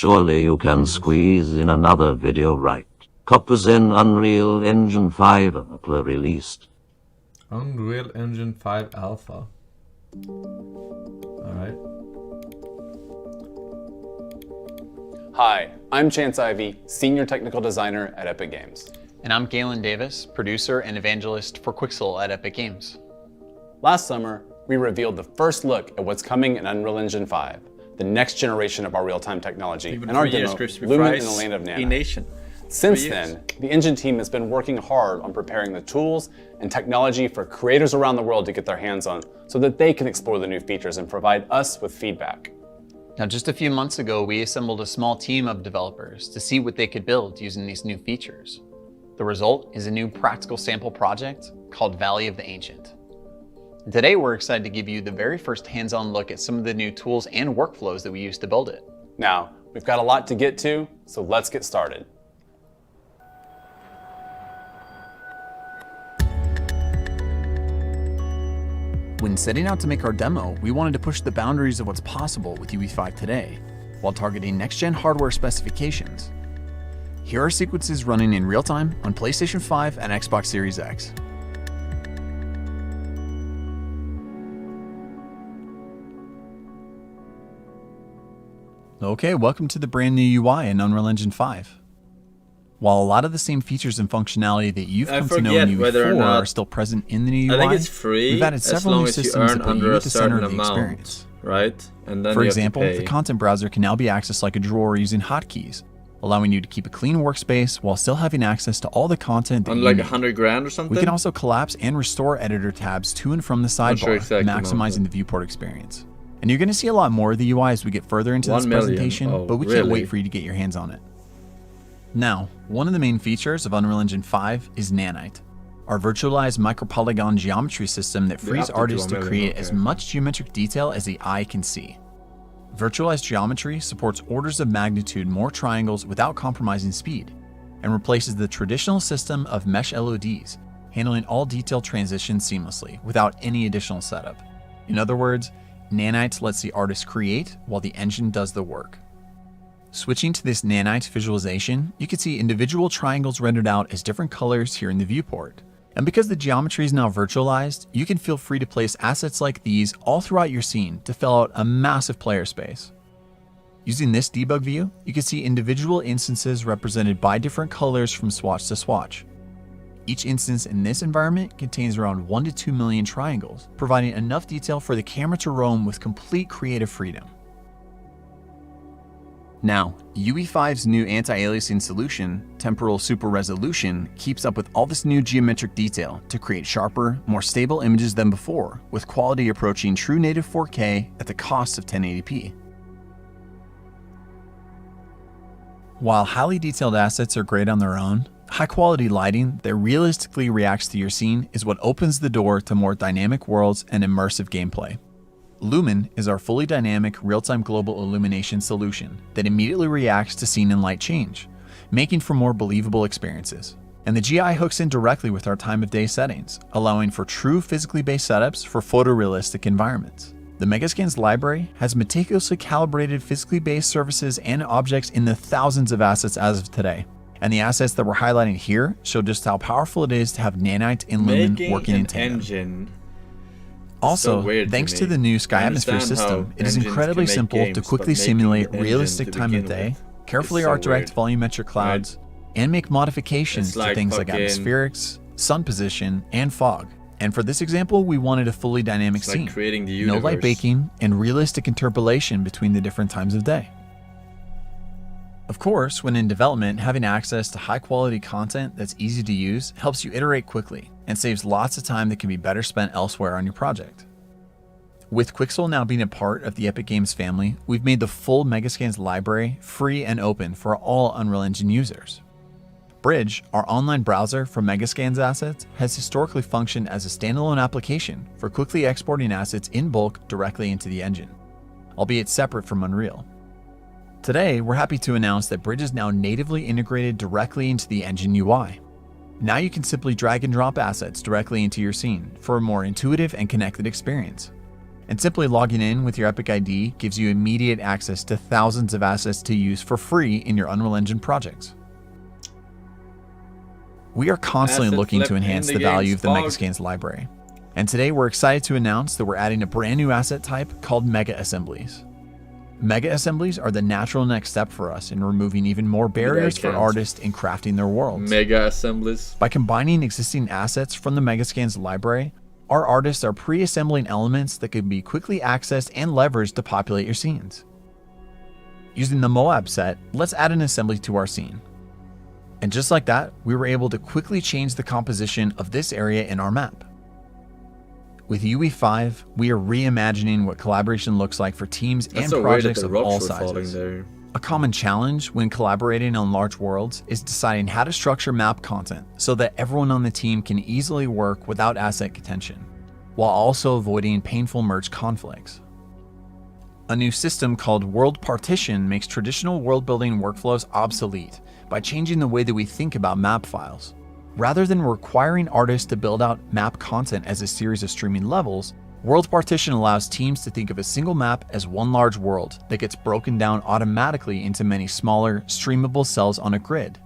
Surely you can squeeze in another video, right? Copies in Unreal Engine 5 were released. Unreal Engine 5 Alpha. Alright. Hi, I'm Chance Ivy, Senior Technical Designer at Epic Games. And I'm Galen Davis, producer and evangelist for Quixel at Epic Games. Last summer, we revealed the first look at what's coming in Unreal Engine 5, the next generation of our real-time technology, and our demo, Lumen in the Land of Nano. Since then, the engine team has been working hard on preparing the tools and technology for creators around the world to get their hands on so that they can explore the new features and provide us with feedback. Now, just a few months ago, we assembled a small team of developers to see what they could build using these new features. The result is a new practical sample project called Valley of the Ancient. And today, we're excited to give you the very first hands-on look at some of the new tools and workflows that we use to build it. Now, we've got a lot to get to, so let's get started. When setting out to make our demo, we wanted to push the boundaries of what's possible with UE5 today, while targeting next-gen hardware specifications. Here are sequences running in real time on PlayStation 5 and Xbox Series X. Okay, welcome to the brand new UI in Unreal Engine 5. While a lot of the same features and functionality that you've come to know in UE4 are still present in the new UI, I think it's free we've added several new systems that put you at the center of the experience. Right? And then For example, the content browser can now be accessed like a drawer using hotkeys, allowing you to keep a clean workspace while still having access to all the content that you like need. 100 grand or something? We can also collapse and restore editor tabs to and from the sidebar, maximizing the viewport experience. And you're going to see a lot more of the UI as we get further into this presentation, but we can't wait for you to get your hands on it. Now, one of the main features of Unreal Engine 5 is Nanite, our virtualized micropolygon geometry system that frees artists to create as much geometric detail as the eye can see. Virtualized geometry supports orders of magnitude more triangles without compromising speed, and replaces the traditional system of mesh LODs, handling all detail transitions seamlessly without any additional setup. In other words, Nanite lets the artist create while the engine does the work. Switching to this Nanite visualization, you can see individual triangles rendered out as different colors here in the viewport. And because the geometry is now virtualized, you can feel free to place assets like these all throughout your scene to fill out a massive player space. Using this debug view, you can see individual instances represented by different colors from swatch to swatch. Each instance in this environment contains around 1 to 2 million triangles, providing enough detail for the camera to roam with complete creative freedom. Now, UE5's new anti-aliasing solution, Temporal Super Resolution, keeps up with all this new geometric detail to create sharper, more stable images than before, with quality approaching true native 4K at the cost of 1080p. While highly detailed assets are great on their own, high-quality lighting that realistically reacts to your scene is what opens the door to more dynamic worlds and immersive gameplay. Lumen is our fully dynamic, real-time global illumination solution that immediately reacts to scene and light change, making for more believable experiences. And the GI hooks in directly with our time of day settings, allowing for true physically based setups for photorealistic environments. The Megascans library has meticulously calibrated physically based surfaces and objects in the thousands of assets as of today. And the assets that we're highlighting here show just how powerful it is to have Nanite and Lumen working in tandem. Also, thanks to the new Sky Atmosphere system, it is incredibly simple to quickly simulate realistic time of day, carefully art-direct volumetric clouds, and make modifications to things like atmospherics, sun position, and fog. And for this example, we wanted a fully dynamic scene, no light baking, and realistic interpolation between the different times of day. Of course, when in development, having access to high-quality content that's easy to use helps you iterate quickly and saves lots of time that can be better spent elsewhere on your project. With Quixel now being a part of the Epic Games family, we've made the full Megascans library free and open for all Unreal Engine users. Bridge, our online browser for Megascans assets, has historically functioned as a standalone application for quickly exporting assets in bulk directly into the engine, albeit separate from Unreal. Today, we're happy to announce that Bridge is now natively integrated directly into the engine UI. Now you can simply drag and drop assets directly into your scene for a more intuitive and connected experience. And simply logging in with your Epic ID gives you immediate access to thousands of assets to use for free in your Unreal Engine projects. We are constantly looking to enhance the value of the Megascans library. And today we're excited to announce that we're adding a brand new asset type called Mega Assemblies. Mega Assemblies are the natural next step for us in removing even more barriers for artists in crafting their worlds. Mega Assemblies. By combining existing assets from the Megascans library, our artists are pre-assembling elements that can be quickly accessed and leveraged to populate your scenes. Using the Moab set, let's add an assembly to our scene. And just like that, we were able to quickly change the composition of this area in our map. With UE5, we are reimagining what collaboration looks like for teams and projects of all sizes. A common challenge when collaborating on large worlds is deciding how to structure map content so that everyone on the team can easily work without asset contention, while also avoiding painful merge conflicts. A new system called World Partition makes traditional world-building workflows obsolete by changing the way that we think about map files. Rather than requiring artists to build out map content as a series of streaming levels, World Partition allows teams to think of a single map as one large world that gets broken down automatically into many smaller, streamable cells on a grid.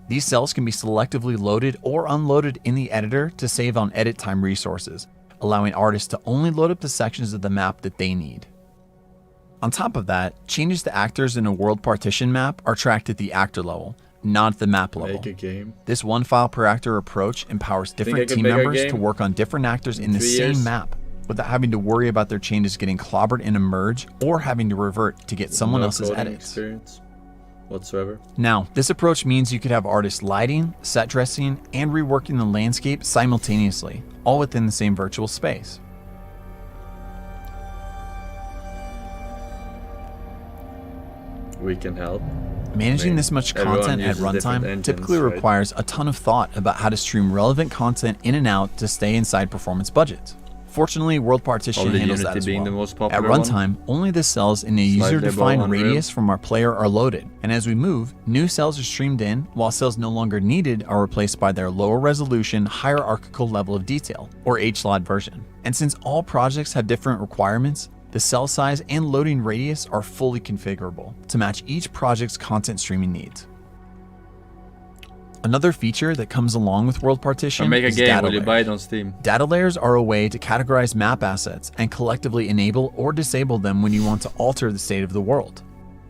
These cells can be selectively loaded or unloaded in the editor to save on edit time resources, allowing artists to only load up the sections of the map that they need. On top of that, changes to actors in a World Partition map are tracked at the actor level, not at the map level. Make a game. This one file per actor approach empowers different team members to work on different actors in the same map without having to worry about their changes getting clobbered in a merge or having to revert to get someone else's edits. Experience whatsoever. Now, this approach means you could have artists lighting, set dressing, and reworking the landscape simultaneously, all within the same virtual space. We can help. Managing this much content at runtime typically requires a ton of thought about how to stream relevant content in and out to stay inside performance budgets. Fortunately, World Partition handles that as well. At runtime, only the cells in a user-defined radius from our player are loaded, and as we move, new cells are streamed in, while cells no longer needed are replaced by their lower resolution, hierarchical level of detail, or HLOD version. And since all projects have different requirements, the cell size and loading radius are fully configurable to match each project's content streaming needs. Another feature that comes along with World Partition is data layers. Buy it on Steam. Data layers are a way to categorize map assets and collectively enable or disable them when you want to alter the state of the world.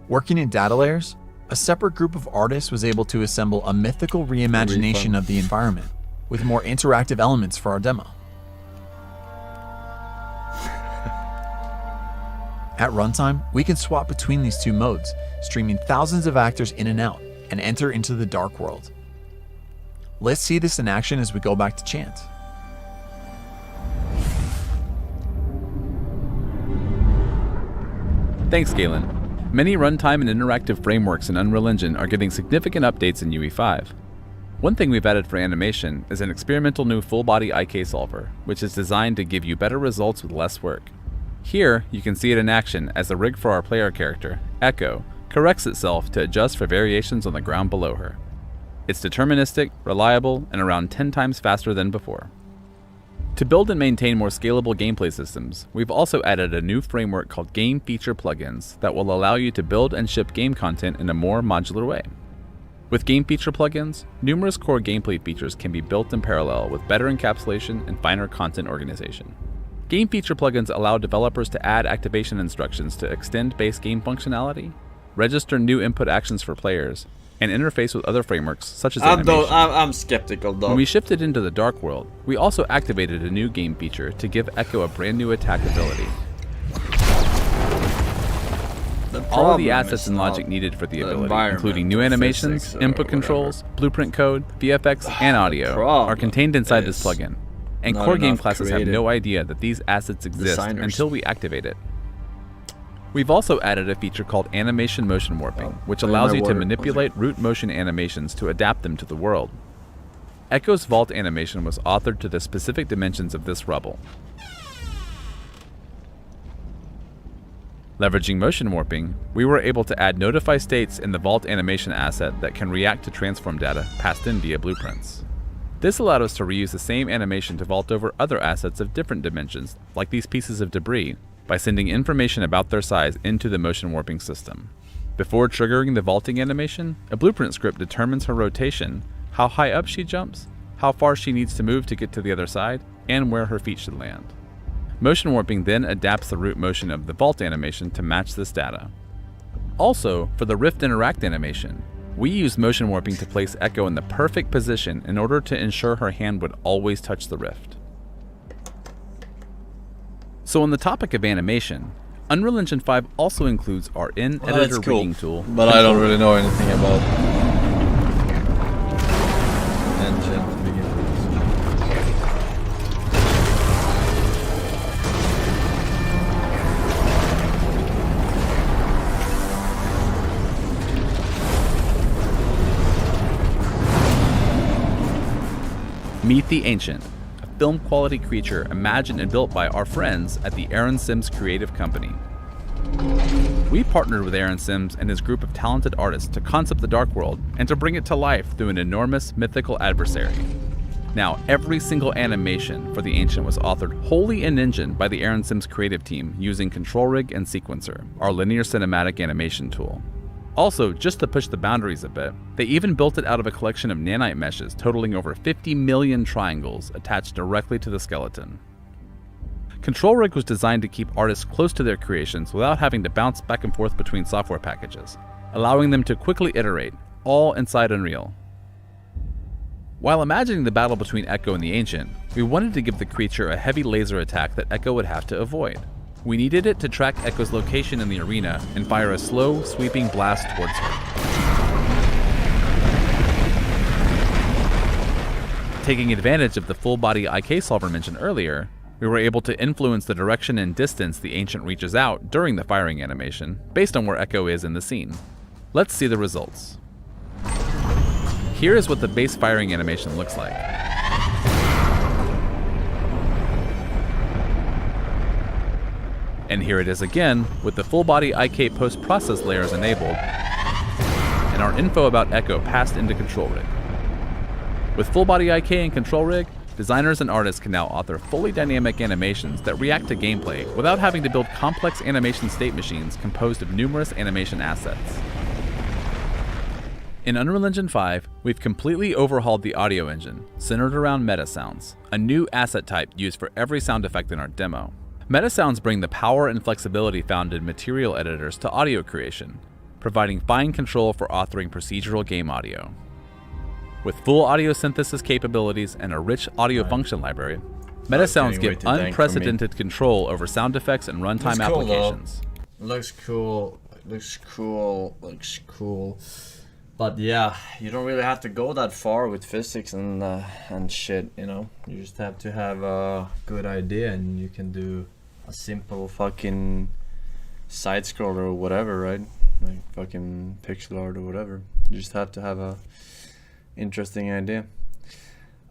Working in data layers, a separate group of artists was able to assemble a mythical reimagination of the environment with more interactive elements for our demo. At runtime, we can swap between these two modes, streaming thousands of actors in and out, and enter into the dark world. Let's see this in action as we go back to Chance. Thanks, Galen. Many runtime and interactive frameworks in Unreal Engine are getting significant updates in UE5. One thing we've added for animation is an experimental new full-body IK solver, which is designed to give you better results with less work. Here, you can see it in action as the rig for our player character, Echo, corrects itself to adjust for variations on the ground below her. It's deterministic, reliable, and around 10 times faster than before. To build and maintain more scalable gameplay systems, we've also added a new framework called Game Feature Plugins that will allow you to build and ship game content in a more modular way. With Game Feature Plugins, numerous core gameplay features can be built in parallel with better encapsulation and finer content organization. Game Feature Plugins allow developers to add activation instructions to extend base game functionality, register new input actions for players, and interface with other frameworks such as animation. I'm skeptical though. When we shifted into the dark world, we also activated a new game feature to give Echo a brand new attack ability. All of the assets and logic needed for the ability, including new animations, input controls, blueprint code, VFX, and audio, are contained inside this plugin. And core game classes have no idea that these assets exist until we activate it. We've also added a feature called Animation Motion Warping, which allows you to manipulate root motion animations to adapt them to the world. Echo's vault animation was authored to the specific dimensions of this rubble. Leveraging motion warping, we were able to add notify states in the vault animation asset that can react to transform data passed in via blueprints. This allowed us to reuse the same animation to vault over other assets of different dimensions, like these pieces of debris, by sending information about their size into the motion warping system. Before triggering the vaulting animation, a blueprint script determines her rotation, how high up she jumps, how far she needs to move to get to the other side, and where her feet should land. Motion warping then adapts the root motion of the vault animation to match this data. Also, for the Rift Interact animation, we used motion warping to place Echo in the perfect position in order to ensure her hand would always touch the rift. So on the topic of animation, Unreal Engine 5 also includes our in-editor rigging tool. But I don't really know anything about engine to begin with. Meet the Ancient, a film-quality creature imagined and built by our friends at the Aaron Sims Creative Company. We partnered with Aaron Sims and his group of talented artists to concept the Dark World and to bring it to life through an enormous mythical adversary. Now, every single animation for the Ancient was authored wholly in Engine by the Aaron Sims creative team using Control Rig and Sequencer, our linear cinematic animation tool. Also, just to push the boundaries a bit, they even built it out of a collection of nanite meshes totaling over 50 million triangles attached directly to the skeleton. Control Rig was designed to keep artists close to their creations without having to bounce back and forth between software packages, allowing them to quickly iterate, all inside Unreal. While imagining the battle between Echo and the Ancient, we wanted to give the creature a heavy laser attack that Echo would have to avoid. We needed it to track Echo's location in the arena and fire a slow, sweeping blast towards her. Taking advantage of the full-body IK solver mentioned earlier, we were able to influence the direction and distance the Ancient reaches out during the firing animation, based on where Echo is in the scene. Let's see the results. Here is what the base firing animation looks like. And here it is again, with the full-body IK post-process layers enabled, and our info about Echo passed into Control Rig. With full-body IK and Control Rig, designers and artists can now author fully dynamic animations that react to gameplay without having to build complex animation state machines composed of numerous animation assets. In Unreal Engine 5, we've completely overhauled the audio engine, centered around meta sounds, a new asset type used for every sound effect in our demo. Meta sounds bring the power and flexibility found in material editors to audio creation, providing fine control for authoring procedural game audio. With full audio synthesis capabilities and a rich audio function library, meta sounds give unprecedented control over sound effects and runtime applications. Looks cool. But yeah, you don't really have to go that far with physics and shit, you know. You just have to have a good idea and you can do a simple fucking side scroller or whatever, right? Like fucking pixel art or whatever. You just have to have a interesting idea.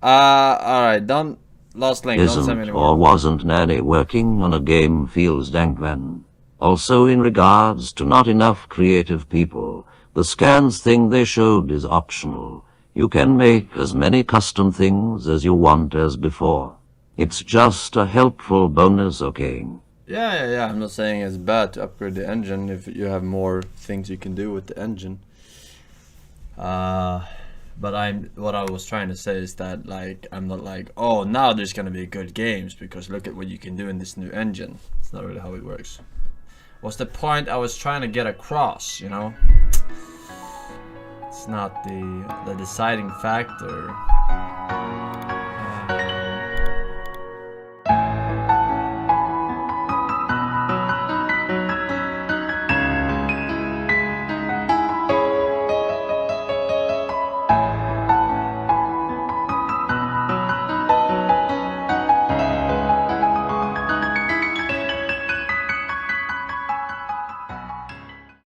Alright, done. Last link. Isn't or wasn't Nanny working on a game FeelsOkayMan? Also in regards to not enough creative people, the scans thing they showed is optional. You can make as many custom things as you want as before. It's just a helpful bonus, okay? Yeah. I'm not saying it's bad to upgrade the engine if you have more things you can do with the engine. But what I was trying to say is that, like, I'm not like, oh, now there's gonna be good games because look at what you can do in this new engine. It's not really how it works. What's the point I was trying to get across, you know? It's not the deciding factor.